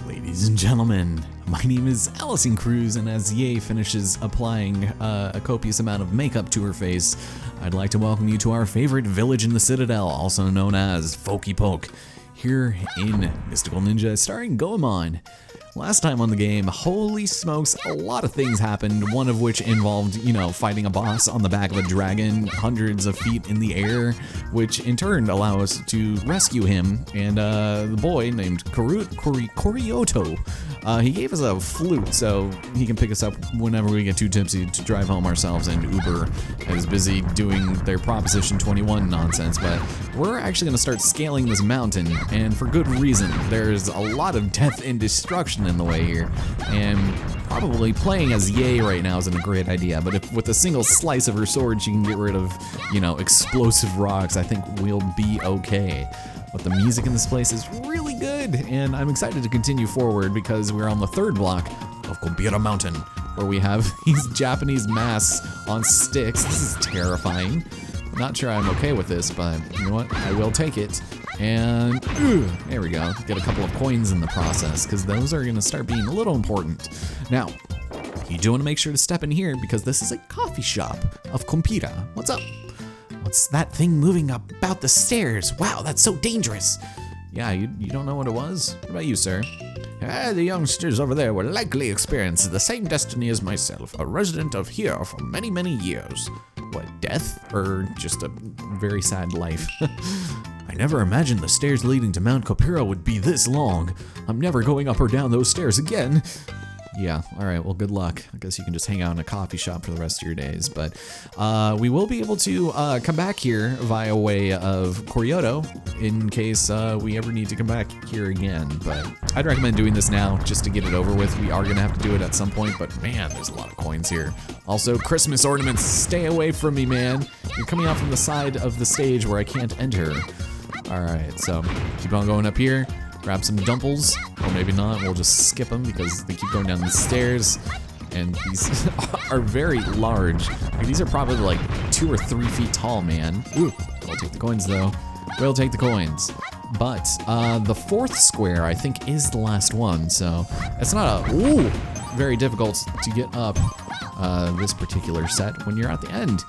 Ladies and gentlemen, my name is Allison Cruz, and as Ye finishes applying a copious amount of makeup to her face, I'd like to welcome you to our favorite village in the Citadel, also known as Folky here in Mystical Ninja, starring Goemon. Last time on the game, holy smokes, a lot of things happened, one of which involved, fighting a boss on the back of a dragon hundreds of feet in the air, which in turn allow us to rescue him, and the boy named Korioto, he gave us a flute so he can pick us up whenever we get too tipsy to drive home ourselves, and Uber is busy doing their Proposition 21 nonsense, but we're actually going to start scaling this mountain, and for good reason. There's a lot of death and destruction in the way here, and probably playing as Ye right now isn't a great idea, but if with a single slice of her sword she can get rid of, explosive rocks, I think we'll be okay. But the music in this place is really good, and I'm excited to continue forward because we're on the third block of Kompira Mountain, where we have these Japanese masks on sticks. This is terrifying. I'm not sure I'm okay with this, but you know what? I will take it. And there we go. Get a couple of coins in the process, because those are going to start being a little important. Now, you do want to make sure to step in here, because this is a coffee shop of Kompira. What's up? What's that thing moving about the stairs? Wow, that's so dangerous. Yeah, you don't know what it was? What about you, sir? The youngsters over there will likely experience the same destiny as myself, a resident of here for many, many years. What, death? Or just a very sad life? I never imagined the stairs leading to Mount Kompira would be this long. I'm never going up or down those stairs again. Yeah, alright, well good luck. I guess you can just hang out in a coffee shop for the rest of your days, but we will be able to come back here via way of Korioto in case we ever need to come back here again, but I'd recommend doing this now just to get it over with. We are going to have to do it at some point, but man, there's a lot of coins here. Also, Christmas ornaments, stay away from me, man. You're coming out from the side of the stage where I can't enter. Alright, so keep on going up here. Grab some dumples, or maybe not, we'll just skip them because they keep going down the stairs, and these are very large. Like, these are probably like 2 or 3 feet tall, man. Ooh, we'll take the coins though. We'll take the coins. But the fourth square, I think, is the last one, so it's not very difficult to get up this particular set when you're at the end.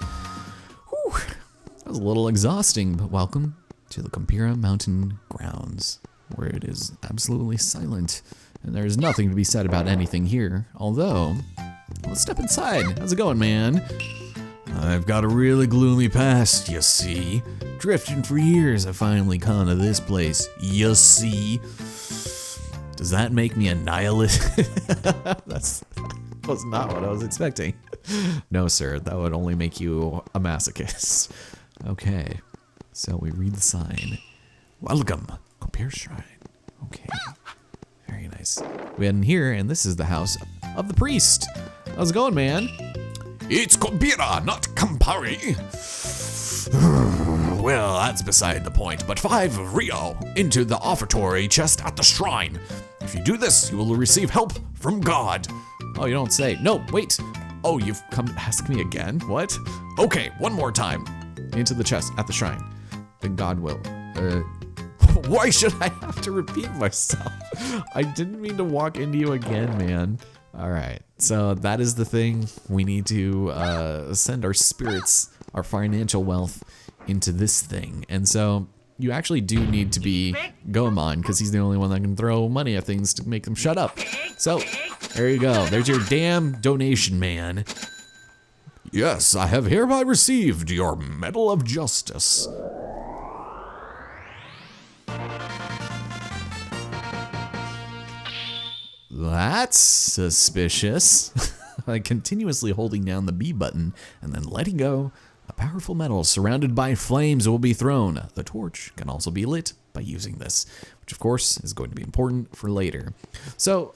Whew, that was a little exhausting, but welcome to the Kompira Mountain grounds, where it is absolutely silent, and there's nothing to be said about anything here. Although, let's step inside. How's it going, man? I've got a really gloomy past, you see. Drifting for years, I finally come to this place, you see. Does that make me a nihilist? That was not what I was expecting. No, sir, that would only make you a masochist. Okay, so we read the sign. Welcome. Kompira Shrine. Okay. Very nice. We head in here, and this is the house of the priest. How's it going, man? It's Kompira, not Campari. Well, that's beside the point, but 5 Rio into the offertory chest at the shrine. If you do this, you will receive help from God. Oh, you don't say. No, wait. Oh, you've come to ask me again? What? Okay, one more time. Into the chest at the shrine. Then God will. Why should I have to repeat myself? I didn't mean to walk into you again, man. All right, so that is the thing. We need to send our spirits, our financial wealth, into this thing. And so you actually do need to be Goemon, because he's the only one that can throw money at things to make them shut up. So there you go. There's your damn donation, man. Yes, I have hereby received your Medal of Justice. That's suspicious. Like continuously holding down the B button and then letting go, a powerful medal surrounded by flames will be thrown. The torch can also be lit by using this, which of course is going to be important for later. So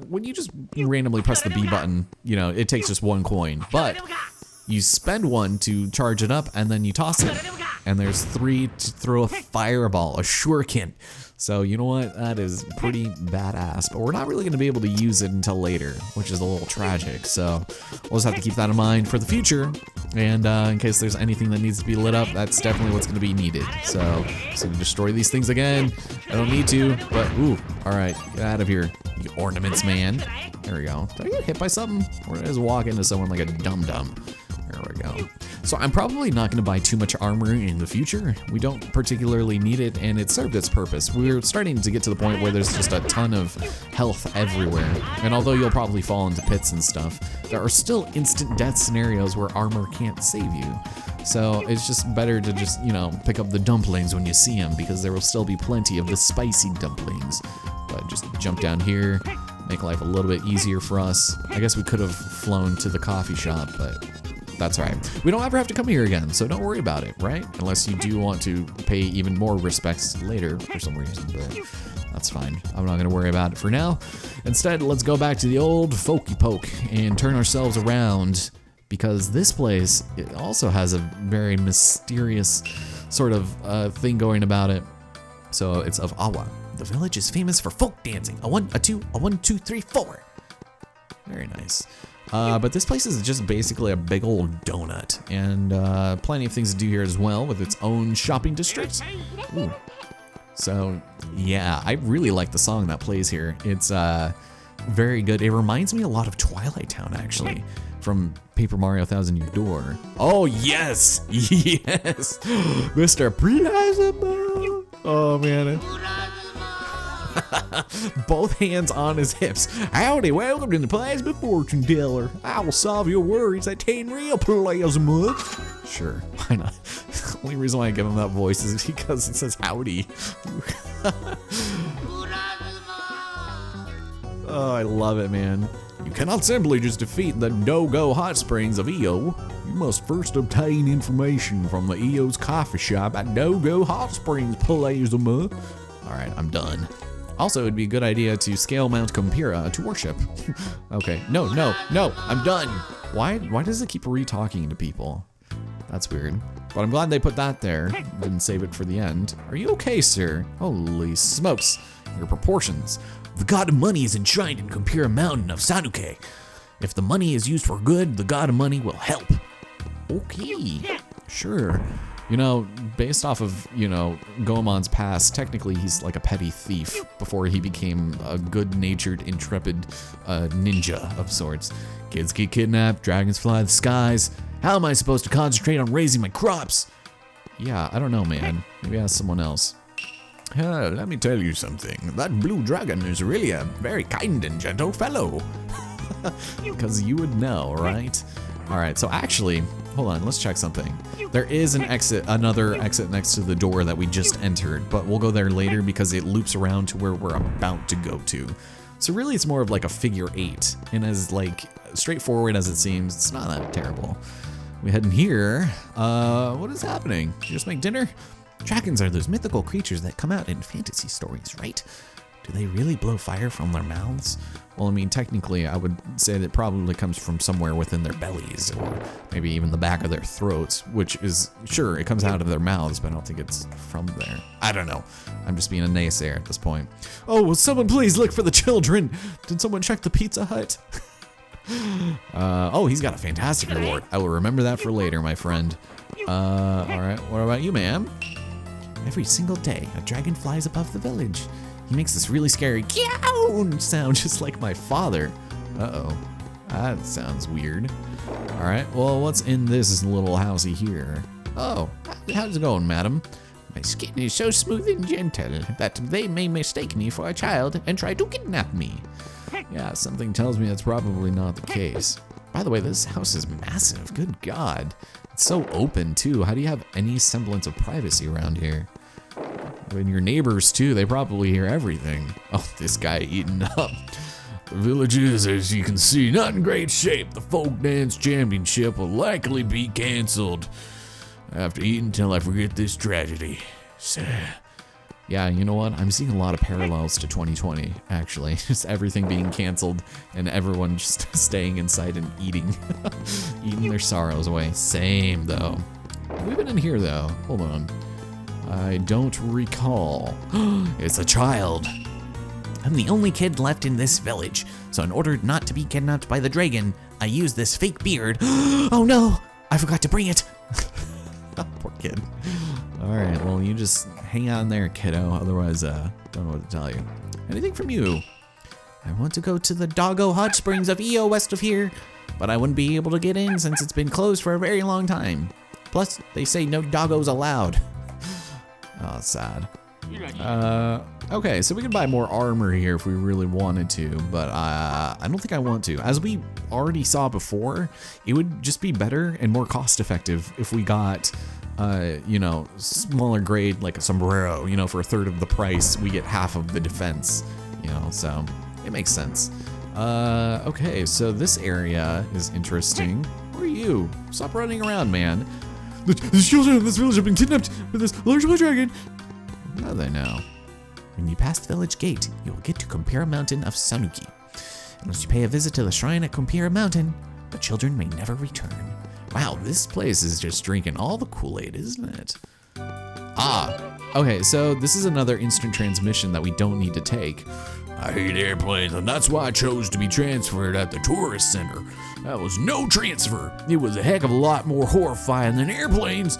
when you just randomly press the B button, it takes just 1 coin, but you spend 1 to charge it up, and then you toss it, and there's 3 to throw a fireball, a shuriken. So you know what, that is pretty badass, but we're not really gonna be able to use it until later, which is a little tragic. So we'll just have to keep that in mind for the future. And in case there's anything that needs to be lit up, that's definitely what's gonna be needed. So to destroy these things again. I don't need to, but ooh, all right, get out of here, you ornaments man. There we go. Did I get hit by something? Or did I just walk into someone like a dum-dum? There we go. So I'm probably not gonna buy too much armor in the future. We don't particularly need it, and it served its purpose. We're starting to get to the point where there's just a ton of health everywhere. And although you'll probably fall into pits and stuff, there are still instant death scenarios where armor can't save you. So it's just better to just, you know, pick up the dumplings when you see them, because there will still be plenty of the spicy dumplings. But just jump down here, make life a little bit easier for us. I guess we could have flown to the coffee shop, but that's all right. We don't ever have to come here again, so don't worry about it, right? Unless you do want to pay even more respects later for some reason, but that's fine. I'm not gonna worry about it for now. Instead, let's go back to the old Folky Poke and turn ourselves around, because this place, it also has a very mysterious sort of thing going about it. So it's of Awa. The village is famous for folk dancing. A 1, a 2, a 1, 2, 3, 4. Very nice. But this place is just basically a big old donut, and plenty of things to do here as well, with its own shopping district. Ooh. So yeah, I really like the song that plays here. It's very good. It reminds me a lot of Twilight Town, actually, from Paper Mario Thousand Year Door. Oh yes, yes, Mr. Plazimo. Oh man. Both hands on his hips. Howdy, welcome to the Plasma Fortune Teller. I will solve your worries at 10 real plasma. Sure, why not? The only reason why I give him that voice is because it says howdy. Oh, I love it, man. You cannot simply just defeat the no-go hot springs of EO. You must first obtain information from the EO's coffee shop at No-Go Hot Springs Plasma. All right, I'm done. Also, it'd be a good idea to scale Mount Kompira to worship. Okay, no, I'm done. Why does it keep re-talking to people? That's weird. But I'm glad they put that there. Didn't save it for the end. Are you okay, sir? Holy smokes, your proportions. The god of money is enshrined in Kompira Mountain of Sanuke. If the money is used for good, the god of money will help. Okay, sure. You know, based off of, you know, Goemon's past, technically he's like a petty thief before he became a good-natured, intrepid ninja of sorts. Kids get kidnapped, dragons fly the skies. How am I supposed to concentrate on raising my crops? Yeah, I don't know, man. Maybe ask someone else. Let me tell you something. That blue dragon is really a very kind and gentle fellow. Because you would know, right? All right, so actually, hold on, let's check something. There is an exit, another exit next to the door that we just entered, but we'll go there later because it loops around to where we're about to go to. So really it's more of like a figure 8, and as like straightforward as it seems, it's not that terrible. We head in here. What is happening? Did you just make dinner? Dragons are those mythical creatures that come out in fantasy stories, right? Do they really blow fire from their mouths? Well, I mean, technically, I would say that probably comes from somewhere within their bellies, or maybe even the back of their throats, which is, sure, it comes out of their mouths, but I don't think it's from there. I don't know. I'm just being a naysayer at this point. Oh, will someone please look for the children? Did someone check the Pizza Hut? Oh, he's got a fantastic reward. I will remember that for later, my friend. All right, what about you, ma'am? Every single day, a dragon flies above the village. He makes this really scary "Meow" sound, just like my father. Uh-oh, that sounds weird. All right, well, what's in this little housey here? Oh, how's it going, madam? My skin is so smooth and gentle that they may mistake me for a child and try to kidnap me. Yeah, something tells me that's probably not the case. By the way, this house is massive, good God. It's so open, too. How do you have any semblance of privacy around here? I mean, your neighbors, too, they probably hear everything. Oh, this guy eating up. The village is, as you can see, not in great shape. The folk dance championship will likely be canceled. I have to eat until I forget this tragedy. Yeah, you know what? I'm seeing a lot of parallels to 2020, actually. Just everything being canceled and everyone just staying inside and eating. Eating their sorrows away. Same, though. We've been in here, though. Hold on. I don't recall. It's a child. I'm the only kid left in this village, so in order not to be kidnapped by the dragon, I use this fake beard. Oh no! I forgot to bring it. Poor kid. All right, well, you just hang on there, kiddo. Otherwise, don't know what to tell you. Anything from you? I want to go to the Doggo Hot Springs of EO west of here, but I wouldn't be able to get in since it's been closed for a very long time. Plus, they say no doggos allowed. Oh, sad. Okay, so we can buy more armor here if we really wanted to, but I don't think I want to. As we already saw before, it would just be better and more cost effective if we got, you know, smaller grade, like a sombrero, you know, for a third of the price, we get half of the defense, you know, so it makes sense. Okay, so this area is interesting. Who are you? Stop running around, man. The children of this village have been kidnapped by this large blue dragon. How do they know? When you pass the village gate, you will get to Kompira Mountain of Sanuki. Unless you pay a visit to the shrine at Kompira Mountain, the children may never return. Wow, this place is just drinking all the Kool-Aid, isn't it? Ah, okay, so this is another instant transmission that we don't need to take. I hate airplanes, and that's why I chose to be transferred at the tourist center. That was no transfer. It was a heck of a lot more horrifying than airplanes.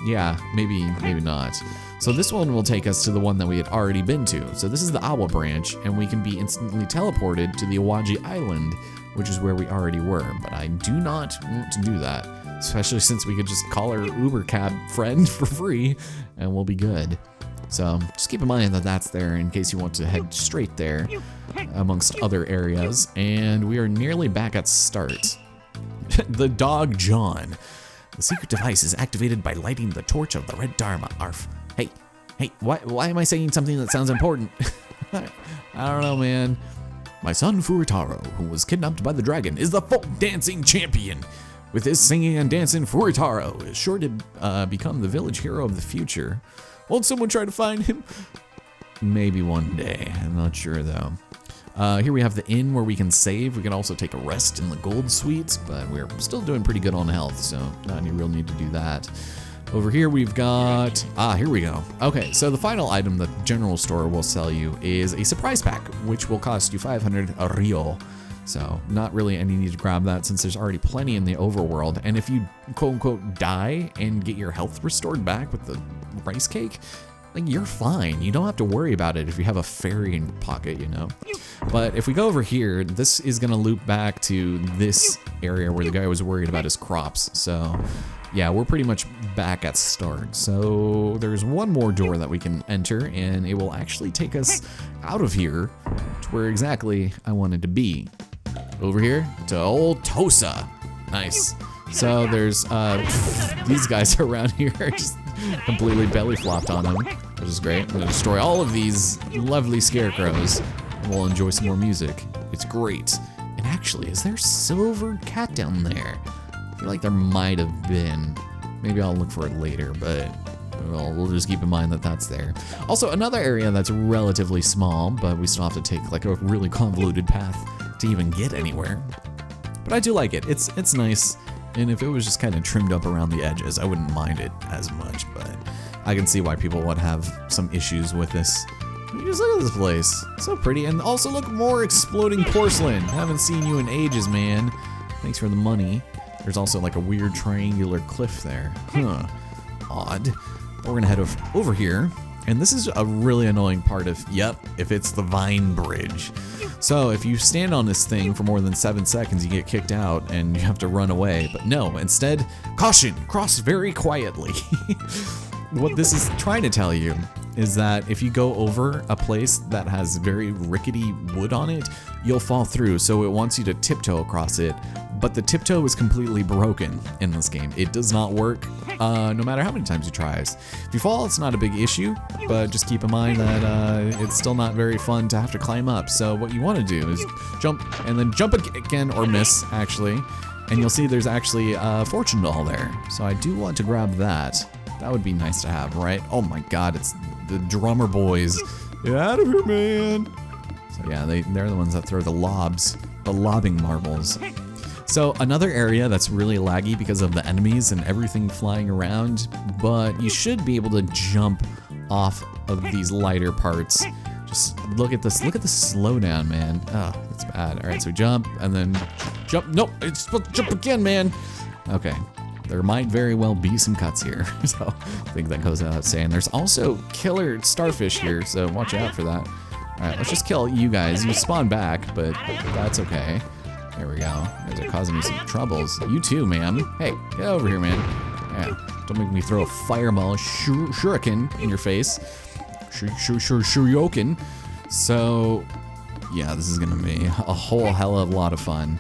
Yeah, maybe not. So this one will take us to the one that we had already been to. So this is the Awa branch, and we can be instantly teleported to the Awaji Island, which is where we already were. But I do not want to do that, especially since we could just call our Uber cab friend for free, and we'll be good. So just keep in mind that that's there in case you want to head straight there, amongst other areas. And we are nearly back at start. The dog John. The secret device is activated by lighting the torch of the red Dharma. Arf. Hey, why am I saying something that sounds important? I don't know, man. My son Furitaro, who was kidnapped by the dragon, is the folk dancing champion. With his singing and dancing, Furitaro is sure to become the village hero of the future. Won't someone try to find him? Maybe one day. I'm not sure, though. Here we have the inn where we can save. We can also take a rest in the gold suites, but we're still doing pretty good on health, so not any real need to do that. Over here we've got, here we go. Okay, so the final item the general store will sell you is a surprise pack, which will cost you 500 Rio. So not really any need to grab that since there's already plenty in the overworld. And if you quote unquote die and get your health restored back with the rice cake, like you're fine. You don't have to worry about it if you have a fairy in your pocket, you know. But if we go over here, this is gonna loop back to this area where the guy was worried about his crops. So yeah, we're pretty much back at start. So there's one more door that we can enter and it will actually take us out of here to where exactly I wanted to be. Over here to old Tosa. Nice. So there's these guys around here just completely belly flopped on him, which is great. I'm gonna destroy all of these lovely scarecrows and we'll enjoy some more music. It's great. And actually, is there a silver cat down there? I feel like there might have been. Maybe I'll look for it later, but we'll just keep in mind that that's there. Also, another area that's relatively small, but we still have to take like a really convoluted path to even get anywhere. But I do like it. It's nice. And if it was just kind of trimmed up around the edges, I wouldn't mind it as much, but I can see why people would have some issues with this. You just look at this place. So pretty. And also look, more exploding porcelain. Haven't seen you in ages, man. Thanks for the money. There's also like a weird triangular cliff there. Huh. Odd. But we're gonna head over here. And this is a really annoying part of, if it's the Vine Bridge. So if you stand on this thing for more than 7 seconds, you get kicked out and you have to run away. But no, instead, caution, cross very quietly. What this is trying to tell you is that if you go over a place that has very rickety wood on it, you'll fall through. So it wants you to tiptoe across it, but the tiptoe is completely broken in this game. It does not work no matter how many times you try. If you fall, it's not a big issue, but just keep in mind that it's still not very fun to have to climb up. So what you want to do is jump and then jump again, or miss actually, and you'll see there's actually a fortune doll there. So I do want to grab that. That would be nice to have, right? Oh my god, it's the drummer boys. Get out of here, man. So yeah, they're the ones that throw the lobbing marbles. So another area that's really laggy because of the enemies and everything flying around, but you should be able to jump off of these lighter parts. Just look at the slowdown, man. Oh, that's bad. All right, so jump and then jump. Nope, it's supposed to jump again, man. Okay. there might very well be some cuts here. So I think that goes without saying. There's also killer starfish here, so watch out for that. All right, let's just kill you guys. You spawn back, but that's okay. There we go. You guys are causing me some troubles. You too, man. Hey, get over here, man. Yeah, don't make me throw a fireball shuriken in your face. Shurioken. So, yeah, this is gonna be a whole hell of a lot of fun.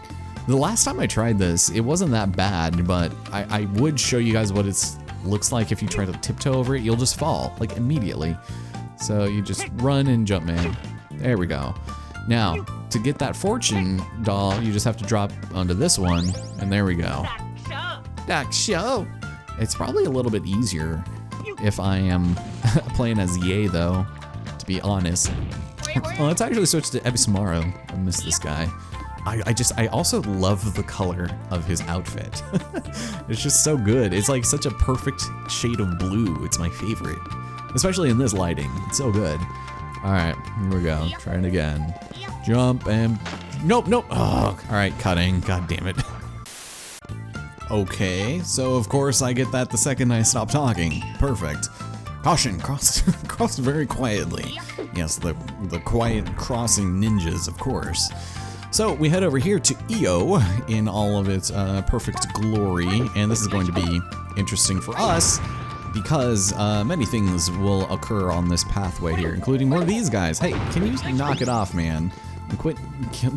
The last time I tried this, it wasn't that bad, but I would show you guys what it looks like if you try to tiptoe over it. You'll just fall, like, immediately. So you just run and jump, man. There we go. Now, to get that fortune doll, you just have to drop onto this one, and there we go. Duck show! It's probably a little bit easier if I am playing as Ye, though, to be honest. Oh, let's actually switch to Ebisumaru. I miss this guy. I also love the color of his outfit. It's just so good. It's like such a perfect shade of blue. It's my favorite. Especially in this lighting. It's so good. All right, here we go. Try it again. Jump and... Nope. Oh, all right, cutting. God damn it. Okay, so of course I get that the second I stop talking. Perfect. Caution, cross very quietly. Yes, the quiet crossing ninjas, of course. So we head over here to Io in all of its perfect glory, and this is going to be interesting for us because many things will occur on this pathway here, including more of these guys. Hey, can you knock it off, man? And quit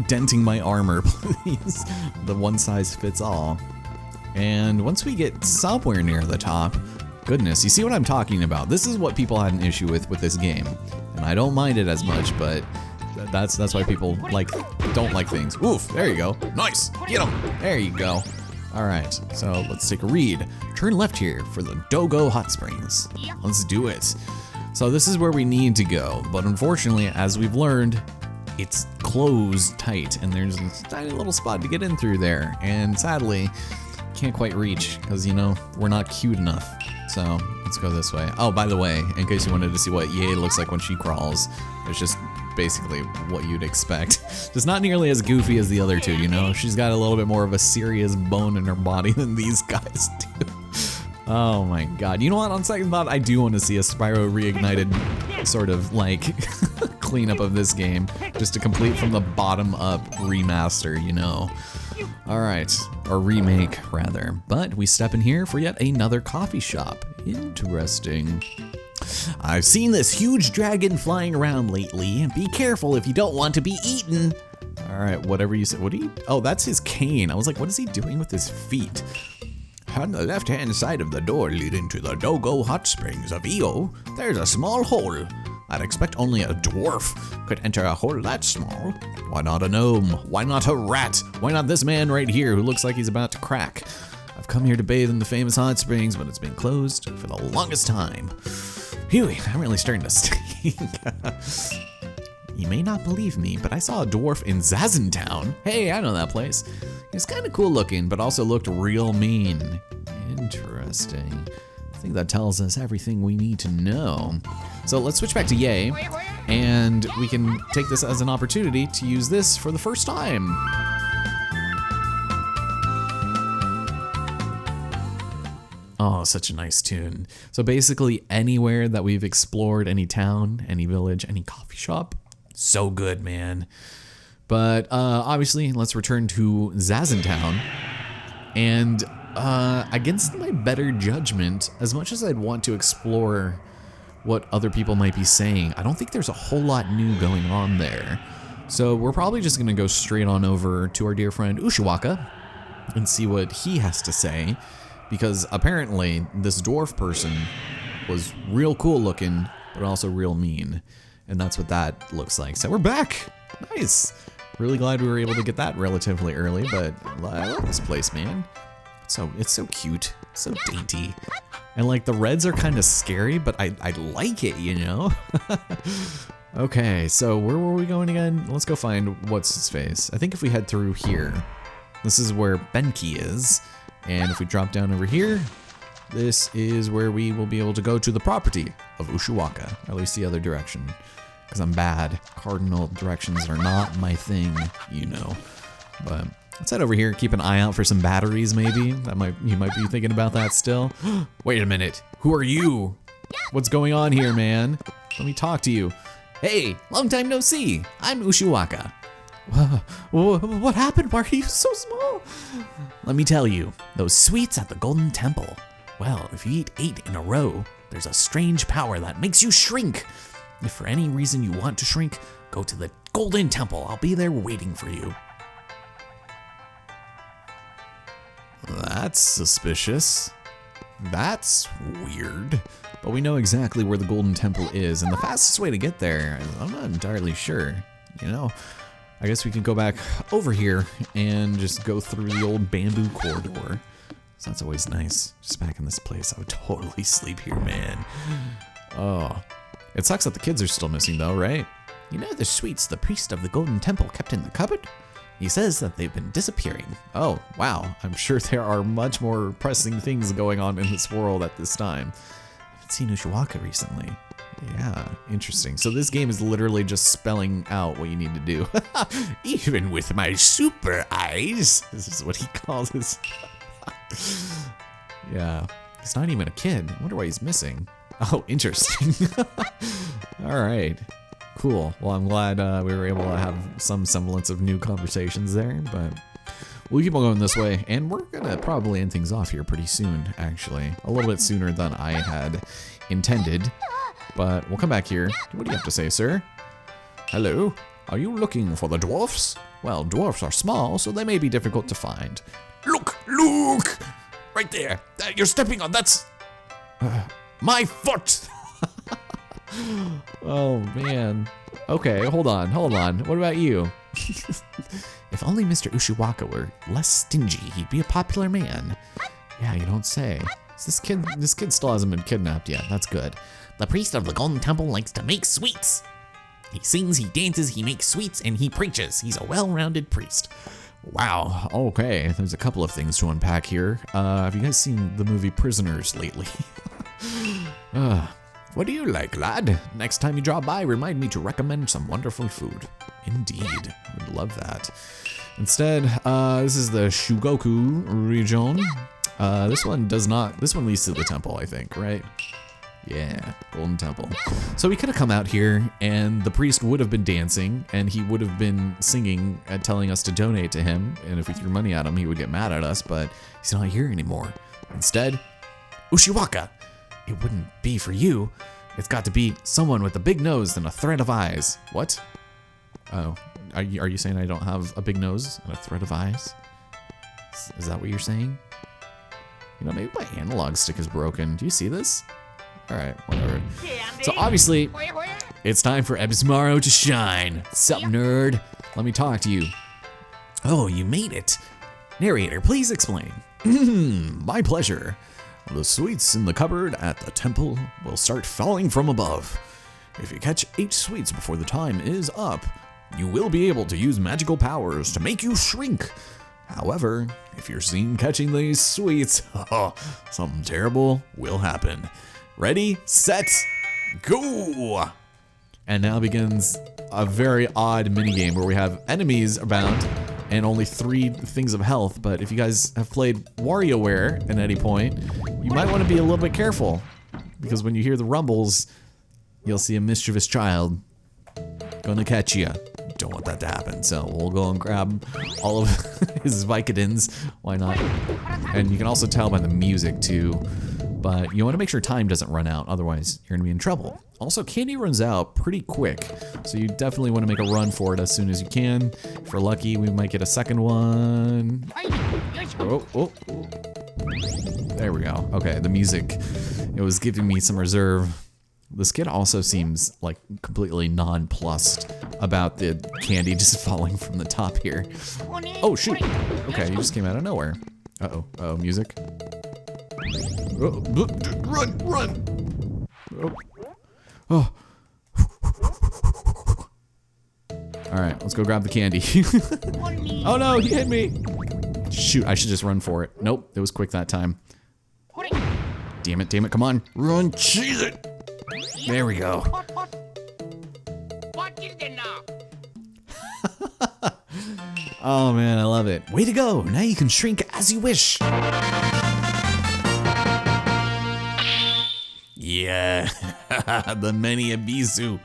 denting my armor, please. The one size fits all. And once we get somewhere near the top, goodness, you see what I'm talking about. This is what people had an issue with this game, and I don't mind it as much, but that's why people don't like things. Oof, there you go. Nice, get him. There you go. All right, so let's take a read. Turn left here for the Dogo Hot Springs. Let's do it. So this is where we need to go, but unfortunately, as we've learned, it's closed tight, and there's a tiny little spot to get in through there, and sadly, can't quite reach, because, you know, we're not cute enough. So let's go this way. Oh, by the way, in case you wanted to see what Ye looks like when she crawls, it's just basically what you'd expect. Just not nearly as goofy as the other two, you know? She's got a little bit more of a serious bone in her body than these guys do. Oh my god. You know what? On second thought, I do want to see a Spyro Reignited sort of like cleanup of this game, just to complete from the bottom up remaster, you know? Alright, or remake rather. But we step in here for yet another coffee shop. Interesting. I've seen this huge dragon flying around lately. Be careful if you don't want to be eaten. Alright, whatever you say. What do you... Oh, that's his cane. I was like, what is he doing with his feet? On the left-hand side of the door leading to the Dogo Hot Springs of Io, there's a small hole. I'd expect only a dwarf could enter a hole that small. Why not a gnome? Why not a rat? Why not this man right here who looks like he's about to crack? I've come here to bathe in the famous hot springs, but it's been closed for the longest time. Phew, I'm really starting to stink. You may not believe me, but I saw a dwarf in Zazentown. Hey, I know that place. He was kind of cool looking, but also looked real mean. Interesting. I think that tells us everything we need to know. So let's switch back to Ye, and we can take this as an opportunity to use this for the first time. Oh, such a nice tune. So basically anywhere that we've explored, any town, any village, any coffee shop, so good, man. But obviously, let's return to Zazentown. And against my better judgment, as much as I'd want to explore what other people might be saying, I don't think there's a whole lot new going on there. So we're probably just gonna go straight on over to our dear friend Ushiwaka and see what he has to say, because apparently this dwarf person was real cool looking, but also real mean. And that's what that looks like. So we're back. Nice. Really glad we were able to get that relatively early, but I love this place, man. It's so cute, so dainty. And like the reds are kind of scary, but I like it, you know? Okay, so where were we going again? Let's go find what's his face. I think if we head through here, this is where Benki is. And if we drop down over here, this is where we will be able to go to the property of Ushiwaka, or at least the other direction. Because I'm bad. Cardinal directions are not my thing, you know. But Let's head over here, keep an eye out for some batteries maybe. You might be thinking about that still. Wait a minute, who are you? What's going on here, man? Let me talk to you. Hey, long time no see. I'm Ushiwaka. What happened? Why are you so small? Let me tell you, those sweets at the Golden Temple. Well, if you eat 8 in a row, there's a strange power that makes you shrink. If for any reason you want to shrink, go to the Golden Temple. I'll be there waiting for you. That's suspicious. That's weird. But we know exactly where the Golden Temple is, and the fastest way to get there, I'm not entirely sure. You know, I guess we can go back over here and just go through the old bamboo corridor. So that's always nice. Just back in this place, I would totally sleep here, man. Oh, it sucks that the kids are still missing though, right? You know the sweets the priest of the Golden Temple kept in the cupboard? He says that they've been disappearing. Oh, wow. I'm sure there are much more pressing things going on in this world at this time. I haven't seen Ushiwaka recently. Yeah, interesting. So this game is literally just spelling out what you need to do. Even with my super eyes. This is what he calls his... Yeah, he's not even a kid. I wonder why he's missing. Oh, interesting. All right. Cool. Well, I'm glad we were able to have some semblance of new conversations there, but we'll keep on going this way, and we're gonna probably end things off here pretty soon, actually. A little bit sooner than I had intended, but we'll come back here. What do you have to say, sir? Hello? Are you looking for the dwarfs? Well, dwarfs are small, so they may be difficult to find. Look! Right there. You're stepping on, that's... my foot! Oh, man. Okay, hold on. What about you? If only Mr. Ushiwaka were less stingy, he'd be a popular man. Yeah, you don't say. This kid still hasn't been kidnapped yet. That's good. The priest of the Golden Temple likes to make sweets. He sings, he dances, he makes sweets, and he preaches. He's a well-rounded priest. Wow, okay. There's a couple of things to unpack here. Have you guys seen the movie Prisoners lately? What do you like, lad? Next time you drop by, remind me to recommend some wonderful food. Indeed, I would love that. Instead, this is the Shugoku region. This one leads to the temple, I think, right? Yeah, Golden Temple. So we could have come out here and the priest would have been dancing and he would have been singing and telling us to donate to him. And if we threw money at him, he would get mad at us, but he's not here anymore. Instead, Ushiwaka. It wouldn't be for you. It's got to be someone with a big nose and a thread of eyes. What? Oh, are you saying I don't have a big nose and a thread of eyes? Is that what you're saying? You know, maybe my analog stick is broken. Do you see this? All right, whatever. So obviously, it's time for Ebismaro to shine. Sup, nerd? Let me talk to you. Oh, you made it. Narrator, please explain. My pleasure. The sweets in the cupboard at the temple will start falling from above. If you catch 8 sweets before the time is up, you will be able to use magical powers to make you shrink. However, if you're seen catching these sweets, something terrible will happen. Ready, set, go! And now begins a very odd minigame where we have enemies abound and only 3 things of health, but if you guys have played WarioWare at any point, you might want to be a little bit careful, because when you hear the rumbles, you'll see a mischievous child gonna catch you. Don't want that to happen, so we'll go and grab all of his Vicodins, why not? And you can also tell by the music too, but you want to make sure time doesn't run out, otherwise you're gonna be in trouble. Also, candy runs out pretty quick, so you definitely want to make a run for it as soon as you can. If we're lucky, we might get a second one. Oh. There we go. Okay, the music, it was giving me some reserve. This kid also seems like completely nonplussed about the candy just falling from the top here. Oh, shoot. Okay, you just came out of nowhere. Uh-oh, music. Oh, run! Oh. All right, let's go grab the candy. Oh no, he hit me. Shoot, I should just run for it. Nope, it was quick that time. Damn it, come on. Run, cheese it. There we go. Oh man, I love it. Way to go. Now you can shrink as you wish. Yeah, the many Abisu.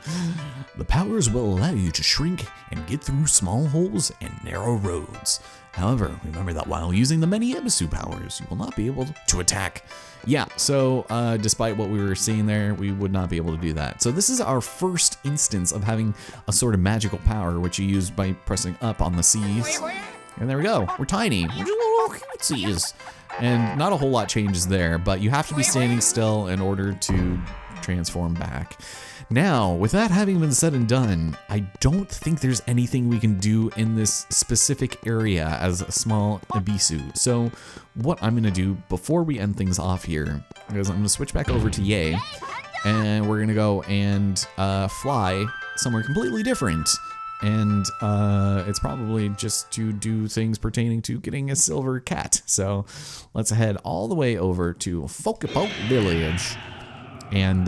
The powers will allow you to shrink and get through small holes and narrow roads. However, remember that while using the many Ebisu powers, you will not be able to attack. Yeah, so despite what we were seeing there, we would not be able to do that. So this is our first instance of having a sort of magical power, which you use by pressing up on the C's. And there we go, we're tiny, we're just little cutesies. And not a whole lot changes there, but you have to be standing still in order to transform back. Now, with that having been said and done, I don't think there's anything we can do in this specific area as a small Ebisu. So what I'm gonna do before we end things off here is I'm gonna switch back over to Yay, and we're gonna go and fly somewhere completely different. And it's probably just to do things pertaining to getting a silver cat. So let's head all the way over to Folky Village. And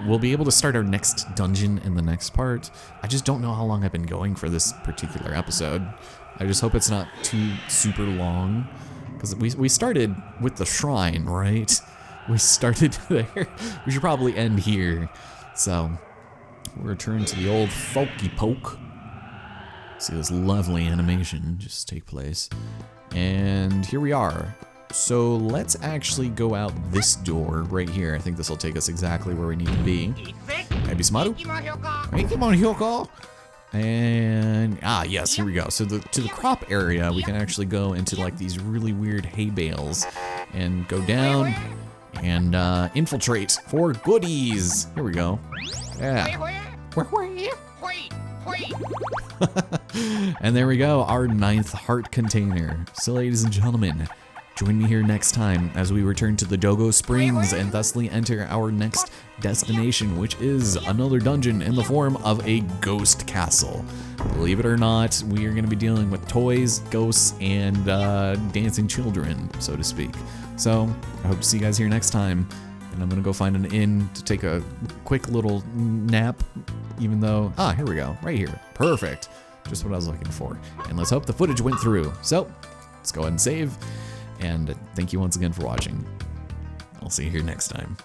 we'll be able to start our next dungeon in the next part. I just don't know how long I've been going for this particular episode. I just hope it's not too super long. Because we started with the shrine, right? We started there. We should probably end here. So we'll return to the old Folky Poke. See this lovely animation just take place. And here we are. So let's actually go out this door right here. I think this will take us exactly where we need to be. Maybe Smaru? And yes, here we go. So to the crop area, we can actually go into like these really weird hay bales and go down and infiltrate for goodies. Here we go. Yeah. And there we go, our 9th heart container. So ladies and gentlemen, join me here next time as we return to the Dogo Springs and thusly enter our next destination, which is another dungeon in the form of a ghost castle. Believe it or not, we are going to be dealing with toys, ghosts, and dancing children, so to speak. So I hope to see you guys here next time. And I'm going to go find an inn to take a quick little nap, even though, here we go, right here. Perfect. Just what I was looking for. And let's hope the footage went through. So let's go ahead and save. And thank you once again for watching. I'll see you here next time.